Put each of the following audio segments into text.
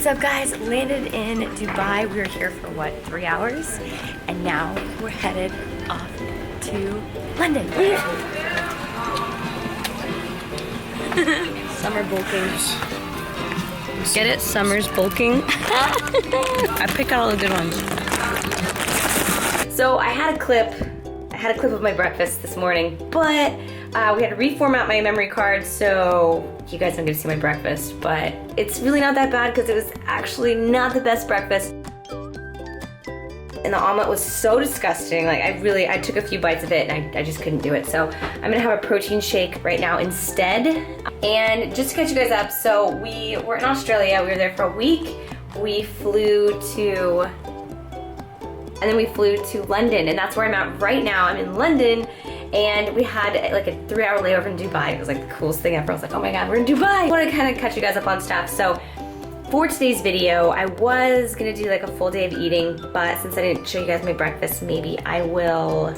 What's up guys? Landed in Dubai. We were here for what, 3 hours? And now we're headed off to London. Summer bulking. Get it? Summer's bulking. I pick out all the good ones. So I had a clip of my breakfast this morning, but we had to reformat my memory card, so you guys don't get to see my breakfast, but it's really not that bad because it was actually not the best breakfast. And the omelet was so disgusting. Like I took a few bites of it and I just couldn't do it. So I'm gonna have a protein shake right now instead. And just to catch you guys up, so we were in Australia, we were there for a week. We flew to, and then we flew to London, and that's where I'm at right now. I'm in London, and we had like a 3-hour layover in Dubai. It was like the coolest thing ever. I was like, oh my God, we're in Dubai. I want to kind of catch you guys up on stuff. So for today's video, I was gonna do like a full day of eating, but since I didn't show you guys my breakfast, maybe I will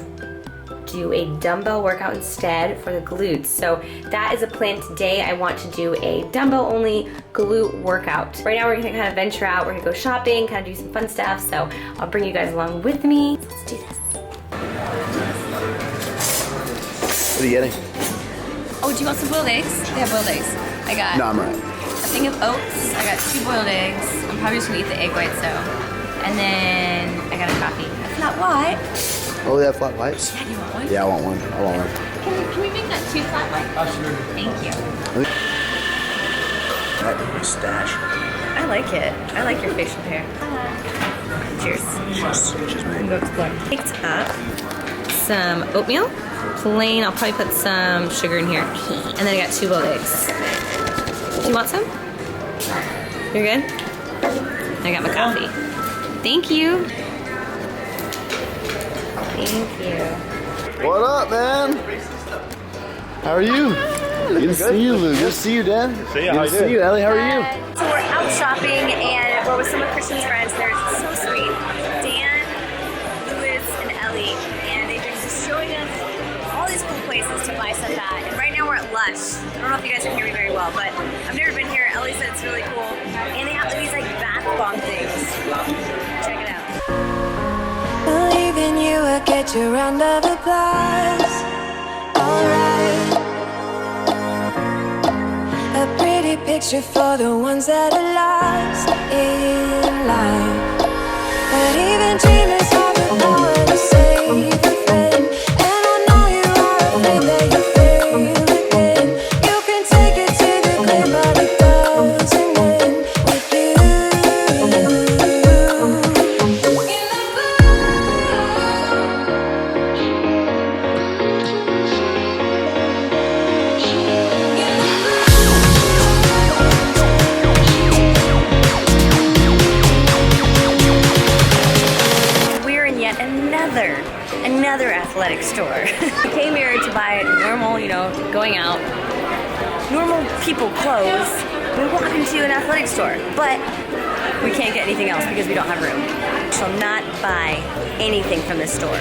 do a dumbbell workout instead for the glutes. So that is a plan today. I want to do a dumbbell only glute workout. Right now we're gonna kind of venture out. We're gonna go shopping, kind of do some fun stuff. So I'll bring you guys along with me. Let's do this. What are you getting? Oh, do you want some boiled eggs? They have boiled eggs. I got No, I'm right. a thing of oats. I got 2 boiled eggs. I'm probably just gonna eat the egg whites though. And then I got a coffee. A flat white. Oh, they have flat whites? Yeah, do you want one? Yeah, I want one. I want one. Can we make that 2 flat whites? Oh, sure. Thank you. That mustache. I like it. I like your facial hair. Cheers. Cheers, mate. Go explore. Picked up some oatmeal, plain. I'll probably put some sugar in here. And then I got 2 boiled eggs. Do you want some? You're good? I got my coffee. Thank you. Thank you. What up, man? How are you? Good to see you, Lou. Good to see you, Dan. See ya, Good how to you see you, Ellie. How are you? So we're out shopping and we're with some of Christian's friends. They're so sweet. Dan, Louis, and Ellie. And they've been just showing us all these cool places to buy stuff at. And right now we're at Lush. I don't know if you guys can hear me very well, but I've never been here. Ellie said it's really cool. And they have these like bath bomb things. Check it out. Believing you will get your round of applause. Alright. A pretty picture for the ones that are lost in life. But even dreamers have the power to save a friend. And I know you are a friend that you fail again. You can take it to the clear, but it doesn't end with you. Another athletic store. We came here to buy normal, you know, going out, normal people clothes. We walk into an athletic store, but we can't get anything else because we don't have room. We shall not buy anything from this store.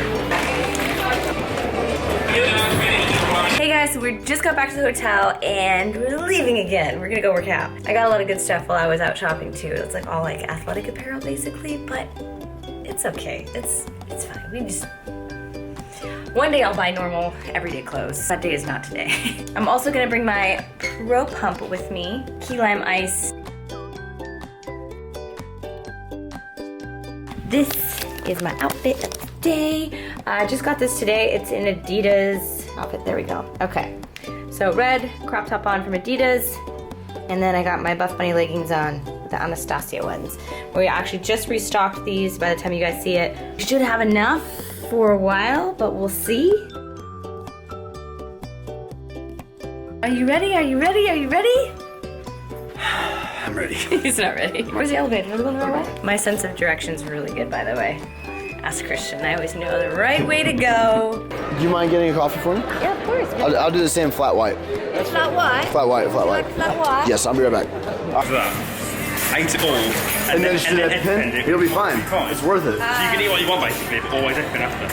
Hey guys, so we just got back to the hotel and we're leaving again. We're gonna go work out. I got a lot of good stuff while I was out shopping too. It's like all like athletic apparel basically, but it's okay. It's fine. We just, one day I'll buy normal everyday clothes. That day is not today. I'm also gonna bring my Pro Pump with me, key lime ice. This is my outfit of the day. I just got this today. It's in Adidas outfit. There we go. Okay. So red crop top on from Adidas. And then I got my Buff Bunny leggings on, the Anastasia ones. We actually just restocked these by the time you guys see it. We should have enough for a while, but we'll see. Are you ready? Are you ready? Are you ready? I'm ready. He's not ready. Where's the elevator? Are we going the right way? My sense of direction is really good, by the way. Ask Christian. I always know the right way to go. Do you mind getting a coffee for me? Yeah, of course. I'll do the same flat white. It's flat white. Flat white, flat white. Flat white. Yes, I'll be right back. After that, paint it all, And then just do that pen? It'll be fine. It's worth it. So you can eat what you want basically, but always open after.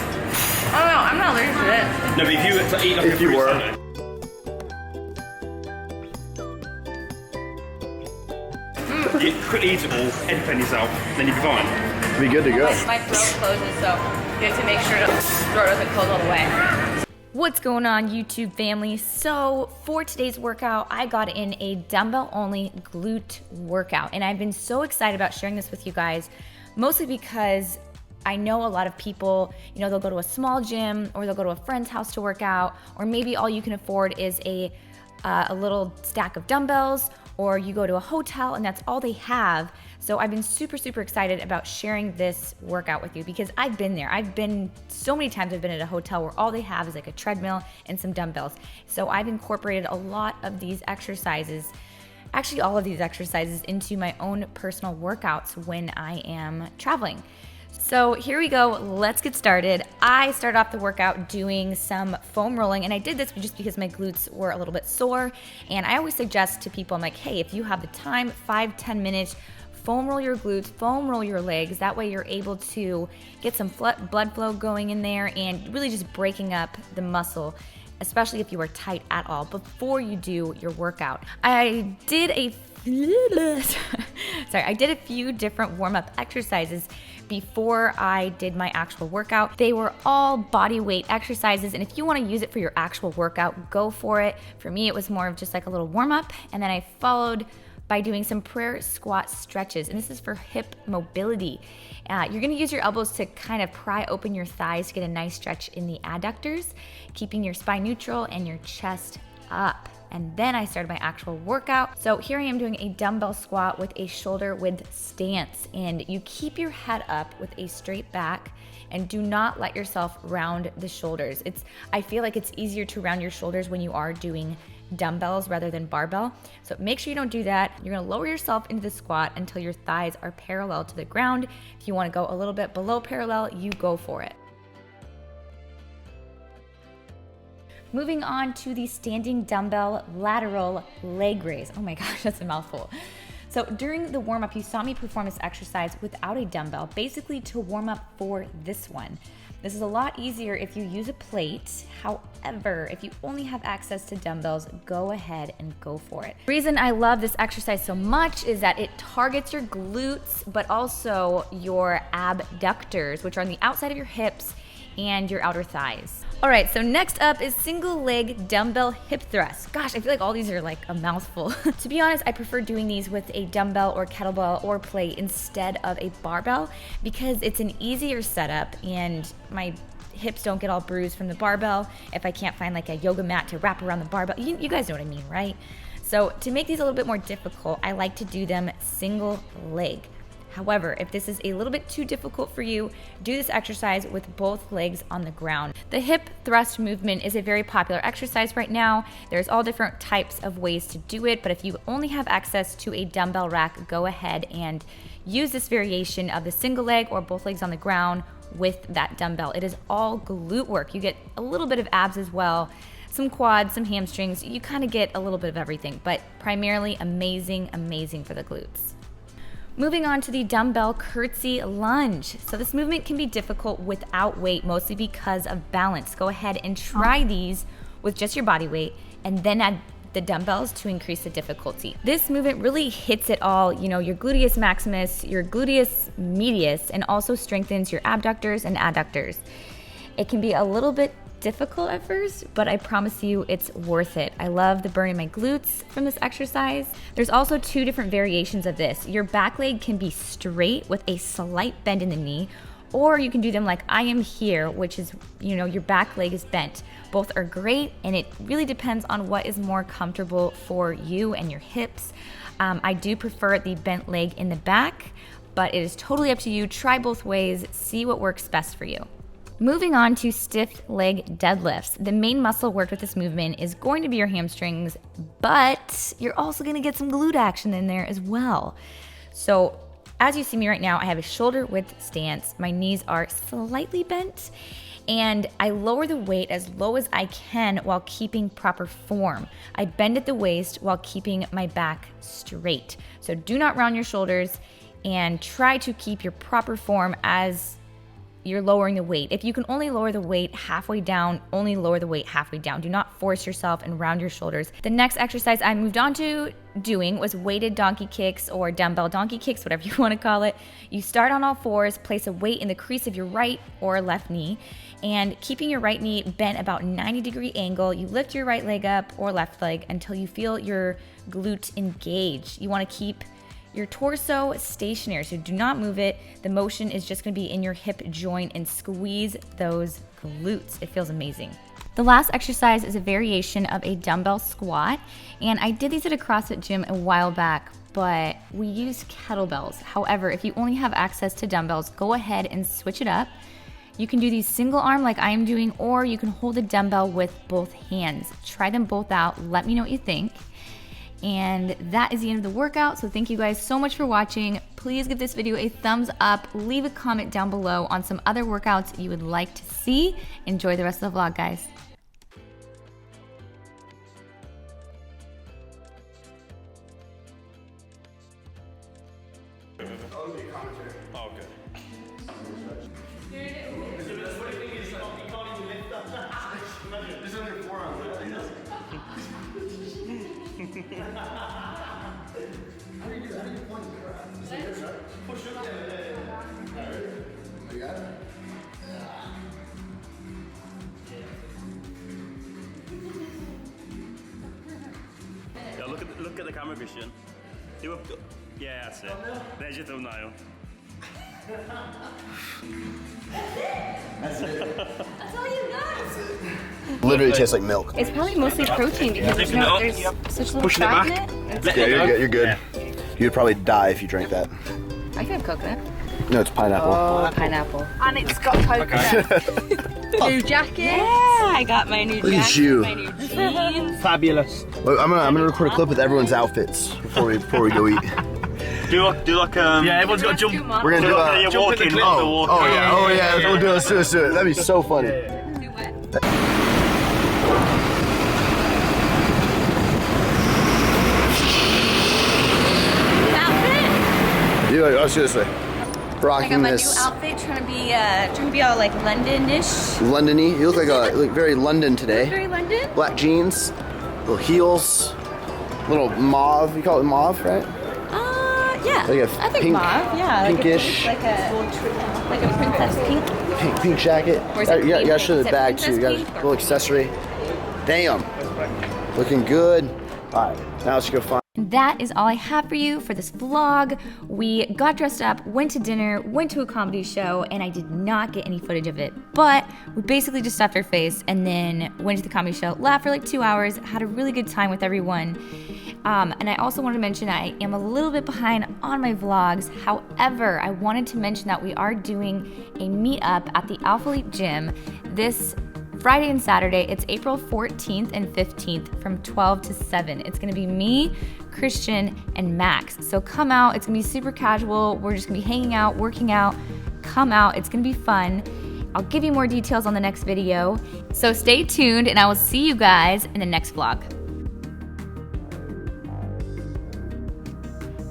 Oh no, I'm not allergic to this. No, but if you were to eat like If a you fruit were. salad. You quickly eat it all, entertain yourself, then you'll be fine. Be good to go. My throat closes, so you have to make sure the throat doesn't close all the way. What's going on, YouTube family? So for today's workout, I got in a dumbbell-only glute workout, and I've been so excited about sharing this with you guys, mostly because I know a lot of people, they'll go to a small gym or they'll go to a friend's house to work out, or maybe all you can afford is a little stack of dumbbells, or you go to a hotel and that's all they have. So I've been super, super excited about sharing this workout with you because I've been there. So many times I've been at a hotel where all they have is like a treadmill and some dumbbells. So I've incorporated a lot of these exercises, actually all of these exercises, into my own personal workouts when I am traveling. So here we go, let's get started. I started off the workout doing some foam rolling, and I did this just because my glutes were a little bit sore. And I always suggest to people, I'm like, hey, if you have the time, 5-10 minutes, foam roll your glutes, foam roll your legs. That way you're able to get some blood flow going in there and really just breaking up the muscle, especially if you are tight at all, before you do your workout. I did a few different warm-up exercises before I did my actual workout. They were all body weight exercises, and if you want to use it for your actual workout, go for it. For me, it was more of just like a little warm-up, and then I followed by doing some prayer squat stretches, and this is for hip mobility. You're gonna use your elbows to kind of pry open your thighs to get a nice stretch in the adductors, keeping your spine neutral and your chest up. And then I started my actual workout. So here I am doing a dumbbell squat with a shoulder width stance, and you keep your head up with a straight back and do not let yourself round the shoulders. I feel like it's easier to round your shoulders when you are doing dumbbells rather than barbell. So make sure you don't do that. You're gonna lower yourself into the squat until your thighs are parallel to the ground. If you wanna go a little bit below parallel, you go for it. Moving on to the standing dumbbell lateral leg raise. Oh my gosh, that's a mouthful. So during the warm-up, you saw me perform this exercise without a dumbbell, basically to warm up for this one. This is a lot easier if you use a plate. However, if you only have access to dumbbells, go ahead and go for it. The reason I love this exercise so much is that it targets your glutes, but also your abductors, which are on the outside of your hips and your outer thighs. All right, so next up is single leg dumbbell hip thrusts. Gosh, I feel like all these are like a mouthful. To be honest, I prefer doing these with a dumbbell or kettlebell or plate instead of a barbell because it's an easier setup and my hips don't get all bruised from the barbell if I can't find like a yoga mat to wrap around the barbell. You guys know what I mean, right? So to make these a little bit more difficult, I like to do them single leg. However, if this is a little bit too difficult for you, do this exercise with both legs on the ground. The hip thrust movement is a very popular exercise right now. There's all different types of ways to do it, but if you only have access to a dumbbell rack, go ahead and use this variation of the single leg or both legs on the ground with that dumbbell. It is all glute work. You get a little bit of abs as well, some quads, some hamstrings. You kind of get a little bit of everything, but primarily amazing, amazing for the glutes. Moving on to the dumbbell curtsy lunge. So this movement can be difficult without weight, mostly because of balance. Go ahead and try these with just your body weight and then add the dumbbells to increase the difficulty. This movement really hits it all, your gluteus maximus, your gluteus medius, and also strengthens your abductors and adductors. It can be a little bit difficult at first, but I promise you it's worth it. I love the burn in my glutes from this exercise. There's also two different variations of this. Your back leg can be straight with a slight bend in the knee, or you can do them like I am here, which is, your back leg is bent. Both are great, and it really depends on what is more comfortable for you and your hips. I do prefer the bent leg in the back, but it is totally up to you. Try both ways, see what works best for you. Moving on to stiff leg deadlifts. The main muscle worked with this movement is going to be your hamstrings, but you're also gonna get some glute action in there as well. So as you see me right now, I have a shoulder width stance. My knees are slightly bent, and I lower the weight as low as I can while keeping proper form. I bend at the waist while keeping my back straight. So do not round your shoulders and try to keep your proper form as you're lowering the weight. If you can only lower the weight halfway down, only lower the weight halfway down. Do not force yourself and round your shoulders. The next exercise I moved on to doing was weighted donkey kicks or dumbbell donkey kicks, whatever you want to call it. You start on all fours, place a weight in the crease of your right or left knee, and keeping your right knee bent about 90-degree angle, you lift your right leg up or left leg until you feel your glute engage. You want to keep your torso stationary, so do not move it. The motion is just gonna be in your hip joint and squeeze those glutes. It feels amazing. The last exercise is a variation of a dumbbell squat, and I did these at a CrossFit gym a while back, but we use kettlebells. However, if you only have access to dumbbells, go ahead and switch it up. You can do these single arm like I am doing, or you can hold a dumbbell with both hands. Try them both out. Let me know what you think. And that is the end of the workout. So thank you guys so much for watching. Please give this video a thumbs up. Leave a comment down below on some other workouts you would like to see. Enjoy the rest of the vlog, guys. Yeah, look at the camera, Christian. Do a, yeah, that's it. There's your thumbnail. That's all you got. Literally tastes like milk. It's probably mostly protein because there's such little Pushing it fat back. in it. Yeah, you're good. You'd probably die if you drank that. I can have coconut. No, it's pineapple. Oh, pineapple. And it's got coconut. New jacket. Yeah, I got my new Look at jacket, you. my new jeans. Fabulous. Well, I'm gonna record a clip with everyone's outfits before we go eat. Do like yeah, everyone's got to jump. We're gonna do Jump in the clip. oh yeah. Let's do it. That'd be so funny. Do what? Outfit? Yeah, let's do this way. I Rocking got my this new outfit, trying to be all like London-ish. London-y. You look very London today. Very London. Black jeans, little heels, little mauve. You call it mauve, right? Yeah. Like a I think pink- mauve. Yeah. pinkish. Like a princess pink. Pink jacket. Or is it You gotta cream show pink? the Is it bag too. You got princess a pink? little accessory. Damn. Looking good. All right, now let's go find. And that is all I have for you for this vlog. We got dressed up, went to dinner, went to a comedy show, and I did not get any footage of it. But we basically just stuffed our face and then went to the comedy show, laughed for like 2 hours, had a really good time with everyone. And I also wanted to mention I am a little bit behind on my vlogs. However, I wanted to mention that we are doing a meetup at the Alpha Leap Gym this Friday and Saturday. It's April 14th and 15th from 12 to 7. It's gonna be me, Christian, and Max. So come out, it's gonna be super casual. We're just gonna be hanging out, working out. Come out, it's gonna be fun. I'll give you more details on the next video. So stay tuned and I will see you guys in the next vlog.